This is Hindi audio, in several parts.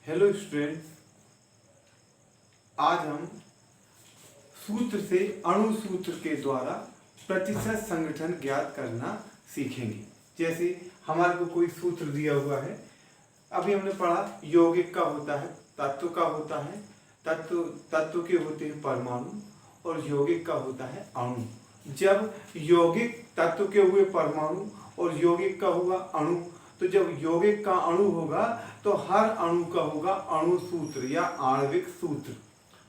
हेलो स्टूडेंट्स, आज हम सूत्र से अणु सूत्र के द्वारा प्रतिशत संगठन ज्ञात करना सीखेंगे। जैसे हमारे को कोई सूत्र दिया हुआ है, अभी हमने पढ़ा यौगिक का होता है, तत्व का होता है, तत्व के होते हैं परमाणु और यौगिक का होता है अणु। जब यौगिक तत्व के हुए परमाणु और यौगिक का हुआ अणु, तो जब यौगिक का अणु होगा तो हर अणु का होगा अणु सूत्र या आणविक सूत्र।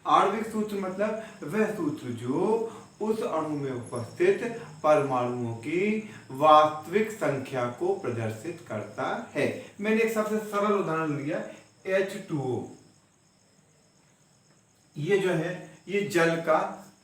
आणविक सूत्र मतलब वह सूत्र जो उस अणु में उपस्थित परमाणुओं की वास्तविक संख्या को प्रदर्शित करता है। मैंने एक सबसे सरल उदाहरण लिया H2O। ये जो है ये जल का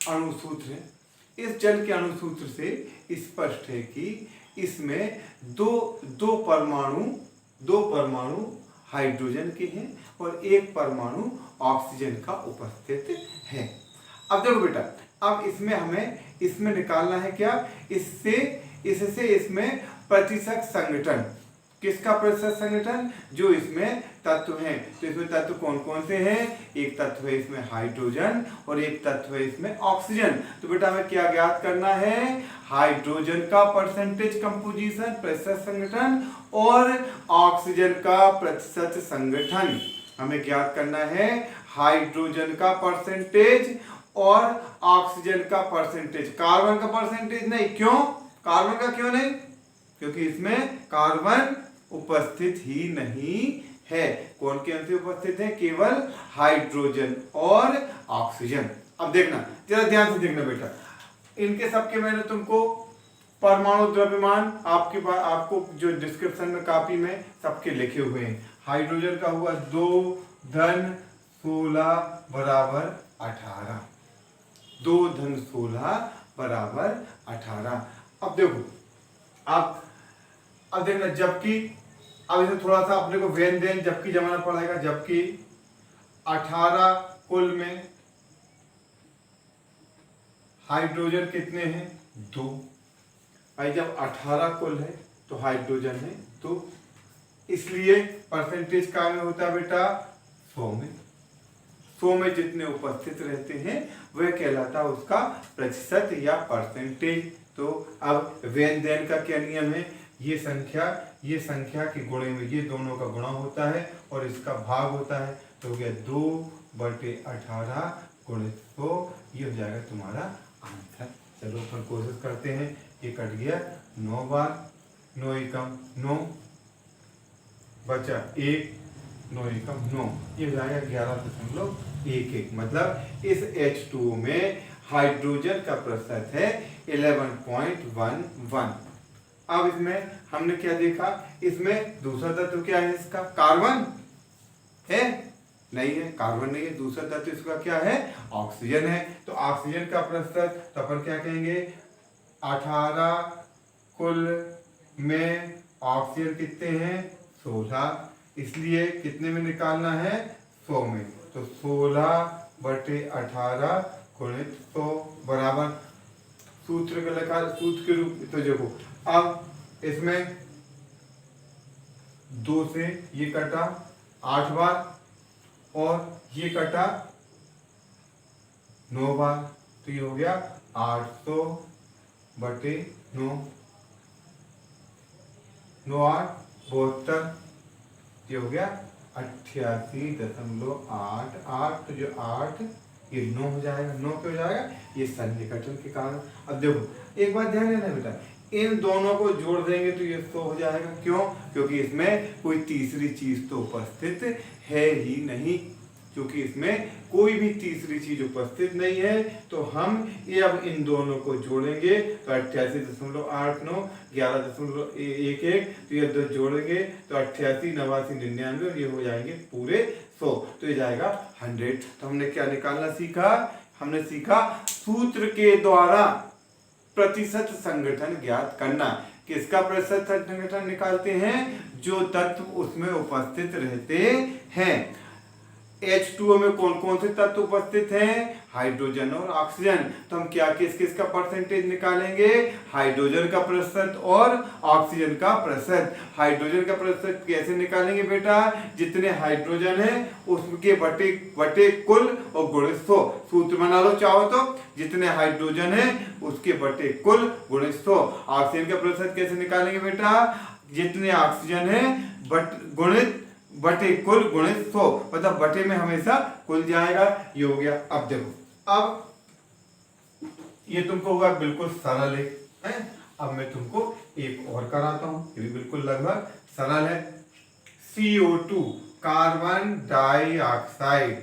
अणु सूत्र है। इस जल के अणु सूत्र से स्पष्ट है कि इसमें दो परमाणु हाइड्रोजन के हैं और एक परमाणु ऑक्सीजन का उपस्थित है। अब देखो बेटा, अब इसमें निकालना है क्या, इससे इसमें प्रतिशत संगठन। किसका प्रतिशत संगठन? जो इसमें तत्व हैं। तो इसमें तत्व कौन कौन से हैं? एक तत्व है इसमें हाइड्रोजन और एक तत्व है इसमें ऑक्सीजन। तो बेटा हमें क्या ज्ञात करना है? हाइड्रोजन का परसेंटेज कंपोजिशन प्रतिशत संगठन और ऑक्सीजन का प्रतिशत संगठन हमें ज्ञात करना है। हाइड्रोजन का परसेंटेज और ऑक्सीजन का परसेंटेज। कार्बन का परसेंटेज नहीं। क्यों? कार्बन का क्यों नहीं? क्योंकि इसमें कार्बन उपस्थित ही नहीं है। कौन के अंश उपस्थित है? केवल हाइड्रोजन और ऑक्सीजन। अब देखना, जरा ध्यान से देखना बेटा, इनके सबके मैंने तुमको परमाणु द्रव्यमान आपको जो डिस्क्रिप्शन में कॉपी में सबके लिखे हुए हैं। हाइड्रोजन का हुआ 2 धन 16 बराबर 18। 2 धन 16 बराबर 18। अब देखो, अब देखना, जबकि अब इसे थोड़ा सा अपने को व्यन देन जबकि जमाना पड़ेगा। जबकि 18 कुल में हाइड्रोजन कितने हैं? 2। भाई जब 18 कुल है तो हाइड्रोजन है 2, इसलिए परसेंटेज का में होता है बेटा 100 में। 100 में जितने उपस्थित रहते हैं वह कहलाता है उसका प्रतिशत या परसेंटेज। तो अब व्यन देन का क्या नियम है? ये संख्या के गुणे में ये दोनों का गुणा होता है और इसका भाग होता है। तो हो गया 2/18 गुणित 100। ये हो जाएगा तुम्हारा आंसर। चलो अपन कोशिश करते हैं। ये कट गया 9 बार, 9 एकम 9 बचा 1, 9 एकम 9। ये हो जाएगा 11.11। मतलब इस H2O में हाइड्रोजन का प्रतिशत है 11.11। अब इसमें हमने क्या देखा? इसमें दूसरा तत्व क्या है? इसका कार्बन है? नहीं है, कार्बन नहीं है। दूसरा तत्व इसका क्या है? ऑक्सीजन है। तो ऑक्सीजन का प्रतिशत तो अपन क्या कहेंगे? 18 कुल में ऑक्सीजन कितने हैं? 16। इसलिए कितने में निकालना है? 100 में। तो 16/18 गुणित 100 बराबर सूत्र के रूप में। तो देखो, अब इसमें 2 से ये कटा 8 बार और ये कटा 9 बार। तो ये हो गया 800/9। 9 8 72। ये हो गया 88.88। तो जो 8 ये 9 हो जाएगा। 9 क्यों हो जाएगा? ये सन्निकटन के कारण। अब देखो, एक बात ध्यान देना बेटा, इन दोनों को जोड़ देंगे तो ये 100 हो जाएगा। क्यों? क्योंकि इसमें कोई तीसरी चीज तो उपस्थित है ही नहीं। क्योंकि इसमें कोई भी तीसरी चीज उपस्थित नहीं है, तो हम ये अब इन दोनों को जोड़ेंगे तो 88.89 11.11। तो ये 2 जोड़ेंगे तो 88 89 99 और ये हो जाएंगे पूरे 100। तो ये जाएगा 100। तो हमने क्या निकालना सीखा? हमने सीखा सूत्र के द्वारा प्रतिशत संगठन ज्ञात करना। किसका प्रतिशत संगठन निकालते हैं? जो तत्व उसमें उपस्थित रहते हैं। H2O में कौन कौन से तत्व उपस्थित हैं? हाइड्रोजन और ऑक्सीजन। तो हम क्या किस किस का परसेंटेज निकालेंगे? हाइड्रोजन का प्रतिशत और ऑक्सीजन का प्रतिशत। हाइड्रोजन का प्रतिशत कैसे निकालेंगे बेटा? जितने हाइड्रोजन है उसके बटे बटे कुल और गुणित 100। सूत्र बना लो चाहो तो, जितने हाइड्रोजन है उसके बटे कुल गुणित 100। ऑक्सीजन का प्रतिशत कैसे निकालेंगे बेटा? जितने ऑक्सीजन है गुणित बटे कुल गुणित 100, मतलब बटे में हमेशा कुल जाएगा। ये हो गया। अब देखो, अब ये तुमको होगा बिल्कुल सरल है। अब मैं तुमको एक और कराता हूं, ये भी बिल्कुल लगभग सरल है। CO2 carbon dioxide.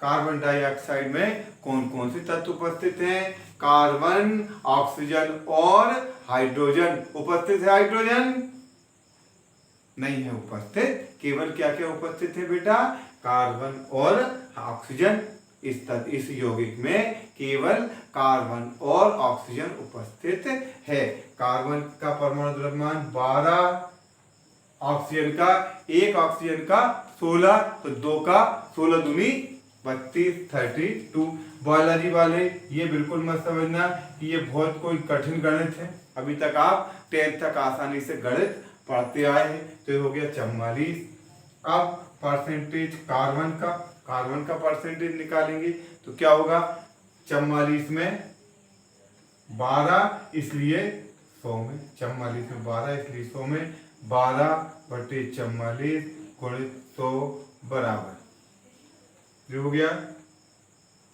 Carbon dioxide में कौन कौन से तत्व उपस्थित हैं? कार्बन, ऑक्सीजन और हाइड्रोजन। उपस्थित है हाइड्रोजन? नहीं है उपस्थित। केवल क्या क्या उपस्थित है बेटा? कार्बन और ऑक्सीजन। इस यौगिक में केवल कार्बन और ऑक्सीजन उपस्थित है। कार्बन का परमाणु द्रव्यमान 12, ऑक्सीजन का 16, तो 2 का 16 दूनी 32, 32। बायोलॉजी वाले ये बिल्कुल मत समझना कि ये बहुत कोई कठिन गणित है। अभी तक आप 10th तक आसानी से गणित पढ़ते आए हैं। तो ये हो गया 44। अब परसेंटेज कार्बन का परसेंटेज निकालेंगे तो क्या होगा? 44 में 12 इसलिए 100 में, 44 में 12 इसलिए 100 में 12 बटे 44 गुणित 100 बराबर, ये हो गया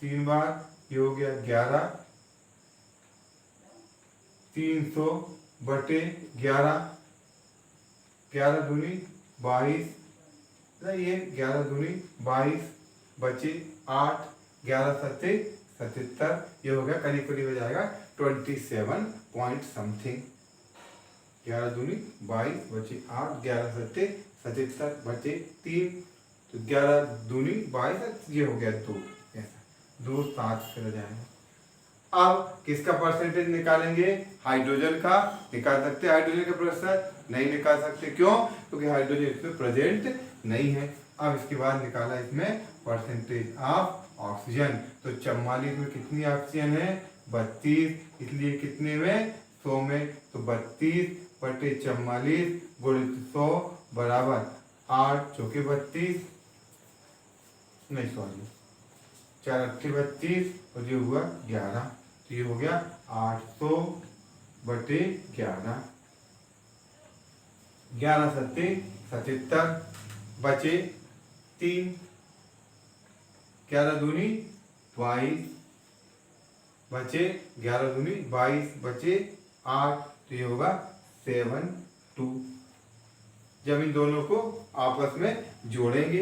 3 बार, ये हो गया 11, 300 बटे 11, 11 दूनी 22, ये 11 दूनी 22 बचे 8, 11 सत्ते 77, ये हो गया करीब करीब हो जाएगा 27 पॉइंट समथिंग। 11 दूनी 22 बचे 8, 11 सत्ते 77 बचे 3, तो 11 दूनी 22, ये हो गया 2, ऐसा 2 7 कर जाएगा। अब किसका परसेंटेज निकालेंगे? हाइड्रोजन का निकाल सकते हैं। हाइड्रोजन का प्रतिशत नहीं निकाल सकते, क्यों? क्योंकि हाइड्रोजन इसमें प्रेजेंट नहीं है। अब इसके बाद निकाला इसमें परसेंटेज ऑफ ऑक्सीजन। तो 44 में कितनी ऑक्सीजन है? 32, इसलिए कितने में? 100 में, तो 32 बटे 44 गुणित 100 बराबर 8 चौके 32, नहीं सॉरी 4 अट्ठे 32 और ये हुआ 11, तो ये हो गया 800 बटे 11, 11 सत्ते 77 बचे 3, 11 दूनी 22 बचे 11 दूनी 22 बचे 8, तो ये होगा 72। जब इन दोनों को आपस में जोड़ेंगे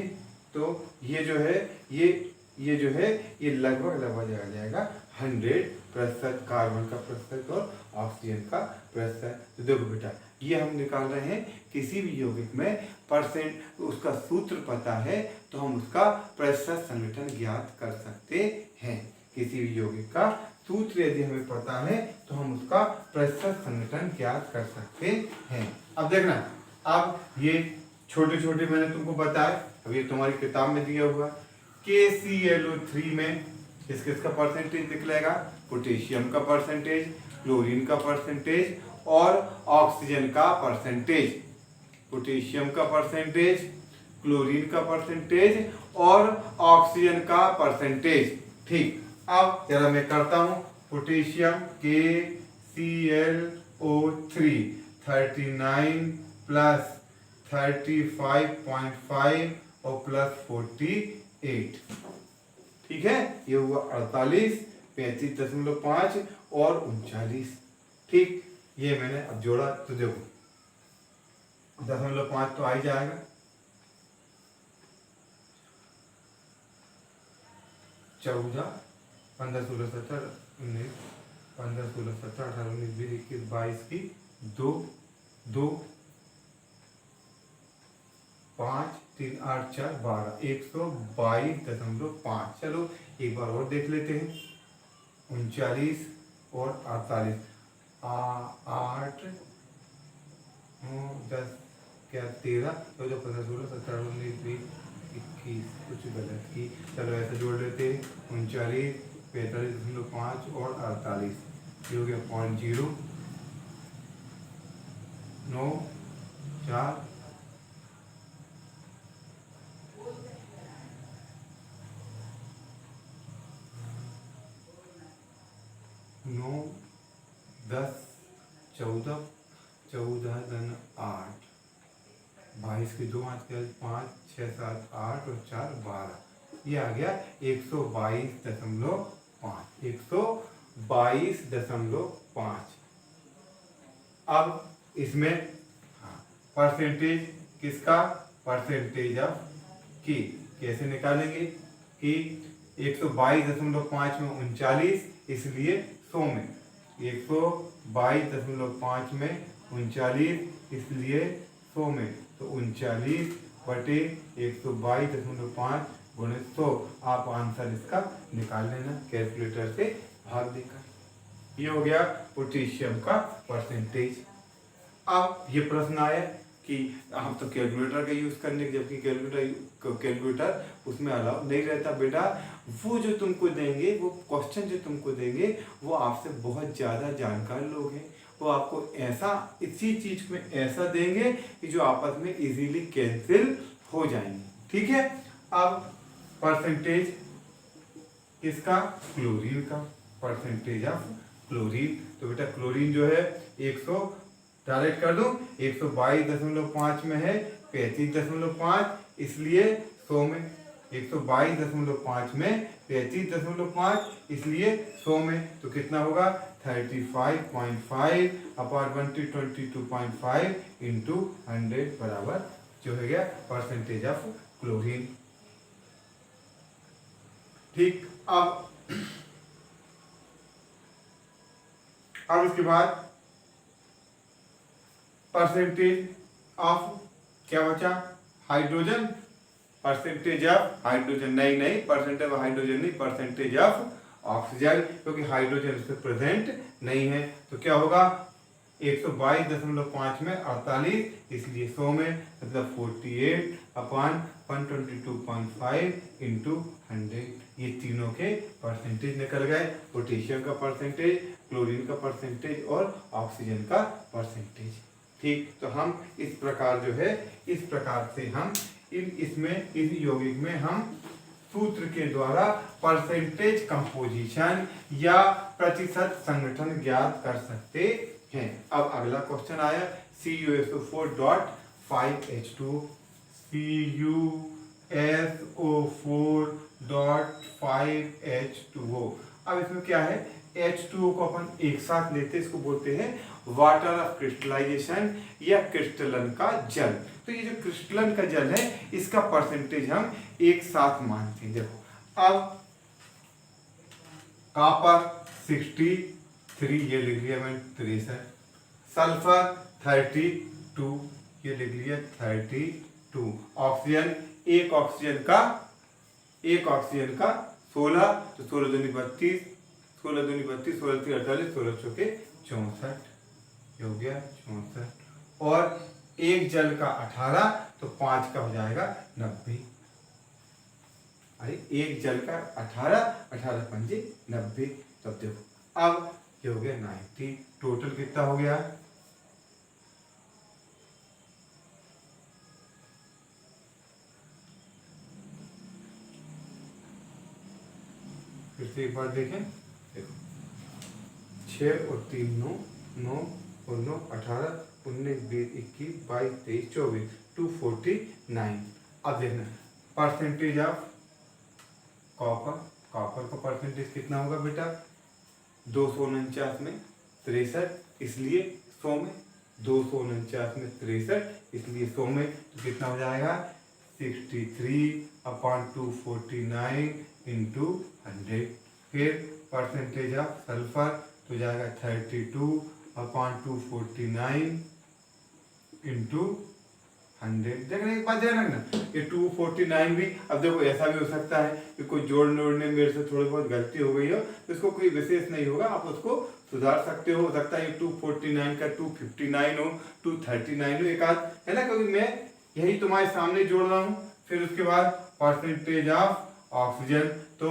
तो ये जो है ये जो है ये लगभग आ जाएगा 100% कार्बन का प्रतिशत और ऑक्सीजन का प्रतिशत। तो देखो बेटा, ये हम निकाल रहे हैं किसी भी यौगिक में परसेंट, उसका सूत्र पता है तो हम उसका प्रतिशत संगठन ज्ञात कर सकते हैं। किसी भी यौगिक का सूत्र यदि हमें पता है तो हम उसका प्रतिशत संगठन ज्ञात कर सकते हैं। अब देखना, अब ये छोटे छोटे मैंने तुमको बताया, अब ये तुम्हारी किताब में दिया हुआ KClO3 में किसका परसेंटेज निकलेगा? पोटेशियम का परसेंटेज, क्लोरीन का परसेंटेज और ऑक्सीजन का परसेंटेज। पोटेशियम का परसेंटेज, क्लोरीन का परसेंटेज और ऑक्सीजन का परसेंटेज। ठीक, अब जरा मैं करता हूं। पोटेशियम KClO3 39 प्लस 35.5 और प्लस 48, ठीक है, ये हुआ 48, 35.5 और 39। ठीक, ये मैंने अब जोड़ा तो देखो 0.5 तो आ ही जाएगा, 14, 15, 16, 17, 19, 15, 16, 17, 18, 19, 20, 21, 22 की 2, 5, 3, 8, 4, 12, 122.5। चलो एक बार और देख लेते हैं। 39 और 48, 8, 9, 10, 11, 13, 14, 15, 16, 17, 19, 20, 21, 21 कुछ गलत की, चलो ऐसे जोड़ लेते हैं 39, 45.5 और 48, ये हो गया 0.0 9 4 9 10 14 14 धन 8 22 की 2 5 5 6 7 8 और 4 12, ये आ गया 122.5 122.5। अब इसमें परसेंटेज किसका, परसेंटेज ऑफ की कैसे निकालेंगे कि 122.5 में 39, इसलिए 100 में 122.5 में 39, इसलिए 100 में, तो 39/122.5 गुणित 100। आप आंसर इसका निकाल लेना कैलकुलेटर से भाग देकर। ये हो गया पोटेशियम का परसेंटेज। अब ये प्रश्न आया कि हम तो कैलकुलेटर का यूज करने के, जबकि कैलकुलेटर उसमें अलाउ नहीं रहता बेटा। वो जो तुमको देंगे, वो क्वेश्चन जो तुमको देंगे, वो आपसे बहुत ज़्यादा जानकार लोग हैं, वो आपको ऐसा इसी चीज में ऐसा देंगे कि जो आपस में इजीली कैंसिल हो जाएंगे। ठीक है, अब परसेंटेज किसका, क्लोरीन का, परसेंटेज ऑफ क्लोरीन। तो बेटा क्लोरीन जो है 100 डायरेक्ट कर दूं, 122.5 में है 35.5, इसलिए 100 में 122.5 में 35.5, इसलिए 100 में, तो कितना होगा 35.5 अपॉन 22.5 इंटू 100 बराबर जो हो गया परसेंटेज ऑफ क्लोरीन। ठीक, अब इसके बाद परसेंटेज ऑफ क्या बचा, हाइड्रोजन, परसेंटेज ऑफ हाइड्रोजन, नहीं परसेंटेज ऑफ हाइड्रोजन नहीं, परसेंटेज ऑफ ऑक्सीजन, क्योंकि हाइड्रोजन इसमें प्रेजेंट नहीं है। तो क्या होगा 122.5 में 48, इसलिए 100 में, मतलब 48 अपॉन 122.5 इंटू 100। ये तीनों के परसेंटेज निकल गए, पोटेशियम का परसेंटेज, क्लोरीन का परसेंटेज और ऑक्सीजन का परसेंटेज। ठीक, तो हम इस प्रकार जो है, इस प्रकार से हम इसमें इस यौगिक में हम सूत्र के द्वारा परसेंटेज कंपोजिशन या प्रतिशत संगठन ज्ञात कर सकते हैं। अब अगला क्वेश्चन आया CuSO4.5H2, CuSO4.5H2O। अब इसमें क्या है, H2O को अपन एक साथ लेते, इसको बोलते हैं वाटर ऑफ क्रिस्टलाइजेशन या क्रिस्टलन का जल। तो ये जो क्रिस्टलन का जल है, इसका परसेंटेज हम एक साथ मानते हैं। देखो, अब कॉपर 63, ये लिख लिया मैंने 63, सल्फर 32, ये लिख लिया 32, ऑक्सीजन, एक ऑक्सीजन का 16, तो 16 दूनी 32, 16 दूनी 32, 16 तीन 48, 16 चौके 64, हो गया 64, और एक जल का 18, तो 5 का हो जाएगा 90। अरे एक जल का 18, 18 पंजे 90। तब देखो, अब ये हो गया 90, टोटल कितना हो गया, फिर से एक बार देखें, देखो 6 और 3 9, 9 और 9 18, 19 20 21 22 23 24, 249। अब देखना परसेंटेज ऑफ कॉपर का परसेंटेज कितना होगा बेटा, 249 में 63, इसलिए 100 में, 249 में 63, इसलिए 100 में, तो कितना हो जाएगा 63/249 इंटू 100। फिर परसेंटेज ऑफ सल्फर तो जाएगा 32/249 इंटू 100। देखने एक बात ध्यान रखना, ये 249 भी, अब देखो ऐसा भी हो सकता है कि कोई जोड़ने में मेरे से थोड़ी बहुत गलती हो गई हो, तो इसको कोई विशेष नहीं होगा, आप उसको सुधार सकते हो सकता है ये 249 का 259 हो, 239 हो, एक आध है ना, क्योंकि मैं यही तुम्हारे सामने जोड़ रहा हूँ, फिर उसके बाद परसेंटेज ऑफ ऑक्सीजन, तो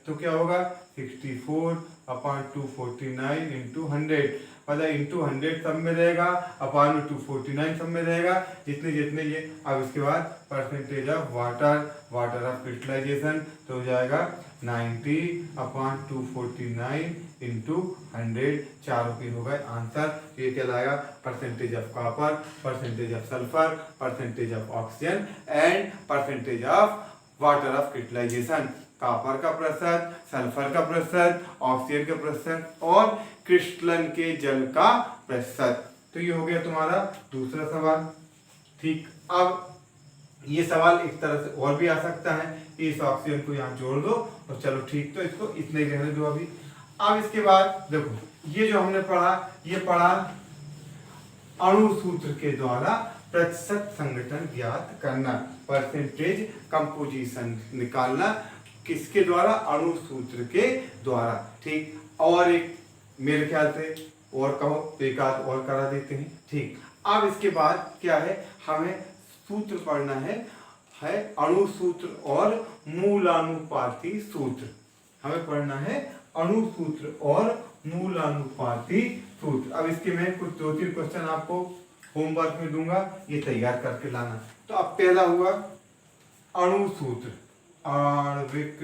क्या होगा 64/249 इंटू 100, मतलब इंटू 100 सब में रहेगा, अपॉन 249 सब में रहेगा, जितने जितने ये। अब इसके बाद percentage of water of crystallization, तो हो जाएगा 90/249 इंटू 100, चारों के हो गए आंसर। ये कहलाएगा percentage of copper, percentage of sulphur, percentage of oxygen and percentage of water of crystallization. Copper का प्रतिशत, सल्फर का प्रतिशत, ऑक्सीजन का प्रतिशत और क्रिस्टलन के जल का प्रतिशत। तो ये हो गया तुम्हारा दूसरा सवाल। ठीक, अब ये सवाल एक तरह से और भी आ सकता है, इस ऑक्सीजन को यहाँ जोड़ दो और चलो ठीक, तो इसको इतने ही रहने दो अभी। अब इसके बाद देखो, ये जो हमने पढ़ा, ये पढ़ा अणु सूत्र के द्वारा प्रतिशत संगठन ज्ञात करना, परसेंटेज कंपोजिशन निकालना, किसके द्वारा, अणु सूत्र के द्वारा। ठीक, और एक मेरे ख्याल से और कहो तो एक आध और करा देते हैं। ठीक, अब इसके बाद क्या है, हमें सूत्र पढ़ना है अणु सूत्र और मूलानुपाती सूत्र। हमें पढ़ना है अणु सूत्र और मूलानुपाती सूत्र। अब इसके मैं कुछ 2-3 क्वेश्चन आपको होमवर्क में दूंगा, ये तैयार करके लाना। तो अब पहला हुआ अणु सूत्र, आणविक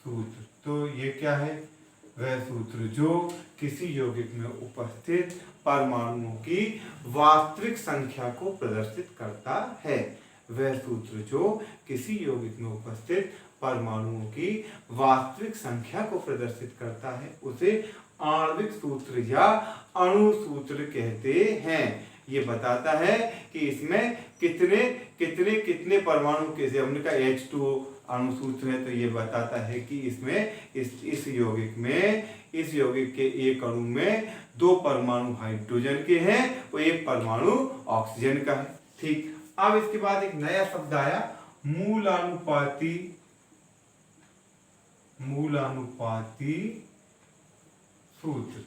सूत्र। तो ये क्या है, वह सूत्र जो किसी यौगिक में उपस्थित परमाणुओं की वास्तविक संख्या को प्रदर्शित करता है। वह सूत्र जो किसी यौगिक में उपस्थित परमाणुओं की वास्तविक संख्या को प्रदर्शित करता है, उसे आणविक सूत्र या अणु सूत्र कहते हैं। ये बताता है कि इसमें कितने कितने कितने परमाणु, कैसे हमने कहा H2O अणु सूत्र है, तो ये बताता है कि इसमें इस यौगिक के एक अणु में 2 परमाणु हाइड्रोजन के हैं और 1 परमाणु ऑक्सीजन का है। ठीक, अब इसके बाद एक नया शब्द आया मूलानुपाती सूत्र।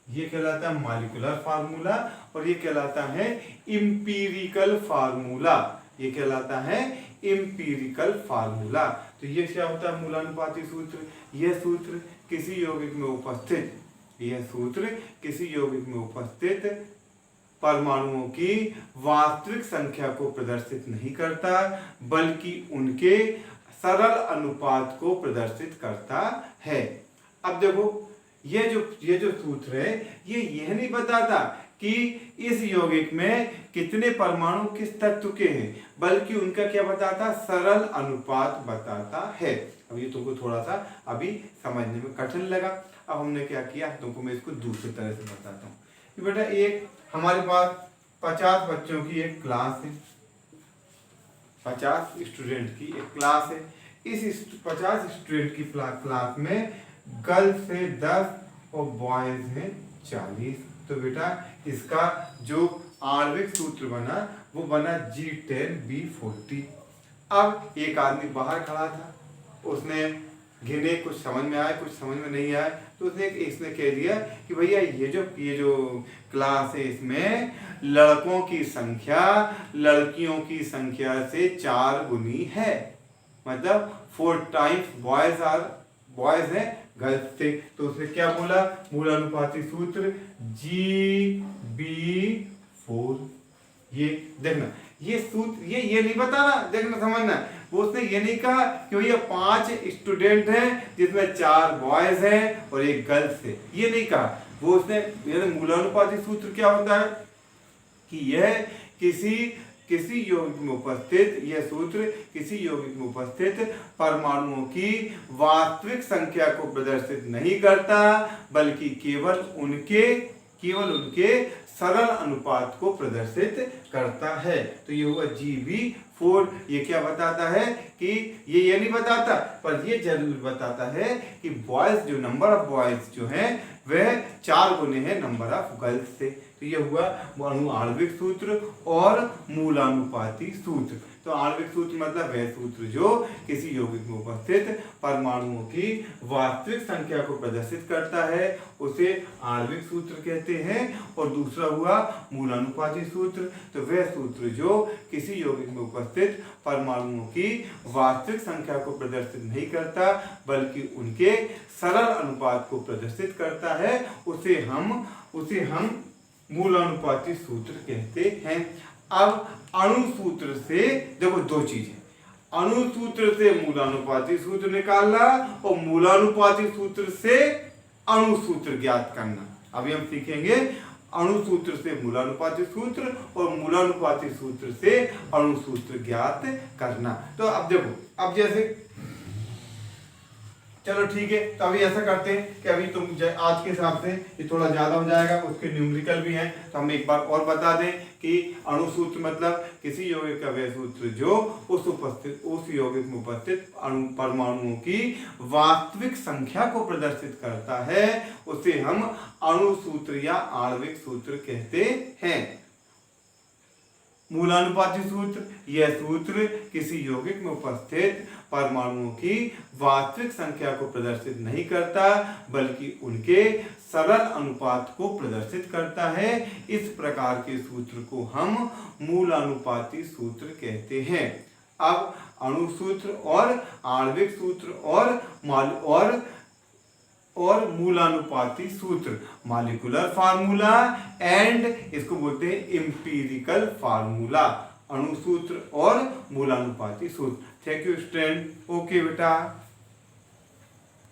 ये कहलाता है मॉलिक्यूलर फार्मूला और ये कहलाता है इंपीरिकल फार्मूला। ये कहलाता है इंपीरिकल फार्मूला। तो ये क्या होता है मूलानुपाती सूत्र, यह सूत्र किसी यौगिक में उपस्थित परमाणुओं की वास्तविक संख्या को प्रदर्शित नहीं करता, बल्कि उनके सरल अनुपात को प्रदर्शित करता है। अब देखो, ये जो सूत्र है, ये यह नहीं बताता कि इस यौगिक में कितने परमाणु किस तत्व के हैं, बल्कि उनका क्या बताता, सरल अनुपात बताता है। अब ये तुमको थोड़ा सा अभी समझने में कठिन लगा। अब हमने क्या किया, तुमको मैं इसको दूसरी तरह से बताता हूँ। बेटा, एक हमारे पास 50 बच्चों की एक क्लास है, 50 स्टूडेंट की एक क्लास है। इस 50 स्टूडेंट की क्लास में गर्ल्स है 10 और बॉयज हैं 40। तो बेटा, इसका जो आणविक सूत्र बना वो बना G10B40। अब एक आदमी बाहर खड़ा था, उसने गिने, कुछ समझ में आया, कुछ समझ में नहीं आया, तो इसने कह दिया कि भैया ये जो क्लास है, इसमें लड़कों की संख्या लड़कियों की संख्या से 4 गुनी है, मतलब 4 टाइम्स बॉयज है गर्ल्स से। तो उसने क्या बोला, मूलानुपाती सूत्र GB4। ये देखना, ये सूत्र ये नहीं बताना, देखना समझना, वो उसने ये नहीं कहा कि भैया 5 स्टूडेंट हैं जिसमें 4 बॉयज हैं और 1 गर्ल्स है, ये नहीं कहा। वो उसने मूलानुपाती सूत्र क्या होता है कि यह किसी यौगिक में उपस्थित, यह सूत्र किसी यौगिक में उपस्थित परमाणुओं की वास्तविक संख्या को प्रदर्शित नहीं करता, बल्कि केवल उनके सरल अनुपात को प्रदर्शित करता है। तो ये हुआ GB4। ये क्या बताता है कि ये नहीं बताता, पर ये जरूर बताता है कि बॉयज, जो नंबर ऑफ बॉयज जो हैं वह 4 गुने हैं नंबर ऑफ गर्ल्स से। तो ये हुआ अणु आणविक सूत्र और मूलानुपाती सूत्र। तो आणविक सूत्र मतलब वह सूत्र जो किसी यौगिक में उपस्थित परमाणुओं की वास्तविक संख्या को प्रदर्शित करता है, उसे आणविक सूत्र कहते हैं। और दूसरा हुआ मूलानुपाती सूत्र, तो वह सूत्र जो किसी यौगिक में उपस्थित परमाणुओं की वास्तविक संख्या को प्रदर्शित नहीं करता बल्कि उनके सरल अनुपात को प्रदर्शित करता है, उसे हम मूलानुपाती सूत्र कहते हैं। अब अणु सूत्र से देखो दो चीजें, अणु सूत्र से मूलानुपाती सूत्र निकालना और मूलानुपाती सूत्र से अणु सूत्र ज्ञात करना। अभी हम सीखेंगे अणु सूत्र से मूलानुपाती सूत्र और मूलानुपाती सूत्र से अणु सूत्र ज्ञात करना। तो अब देखो, अब जैसे चलो ठीक है, तो अभी ऐसा करते हैं कि अभी तुम आज के हिसाब से ये थोड़ा ज्यादा हो जाएगा, उसके न्यूमेरिकल भी हैं, तो हम एक बार और बता दें कि अणु सूत्र मतलब किसी यौगिक का वह सूत्र जो उस यौगिक में उपस्थित परमाणुओं की वास्तविक संख्या को प्रदर्शित करता है, उसे हम अणु सूत्र या आणविक सूत्र कहते हैं। मूलानुपाती सूत्र, यह सूत्र किसी यौगिक में उपस्थित परमाणुओं की वास्तविक संख्या को प्रदर्शित नहीं करता बल्कि उनके सरल अनुपात को प्रदर्शित करता है। इस प्रकार के सूत्र को हम मूलानुपाती सूत्र कहते हैं। अब अणु सूत्र और आणविक सूत्र और मूलानुपाती सूत्र, मॉलिक्यूलर फार्मूला एंड इसको बोलते हैं एम्पिरिकल फार्मूला, अणु सूत्र और मूलानुपाती सूत्र। थैंक यू स्टूडेंट, ओके बेटा।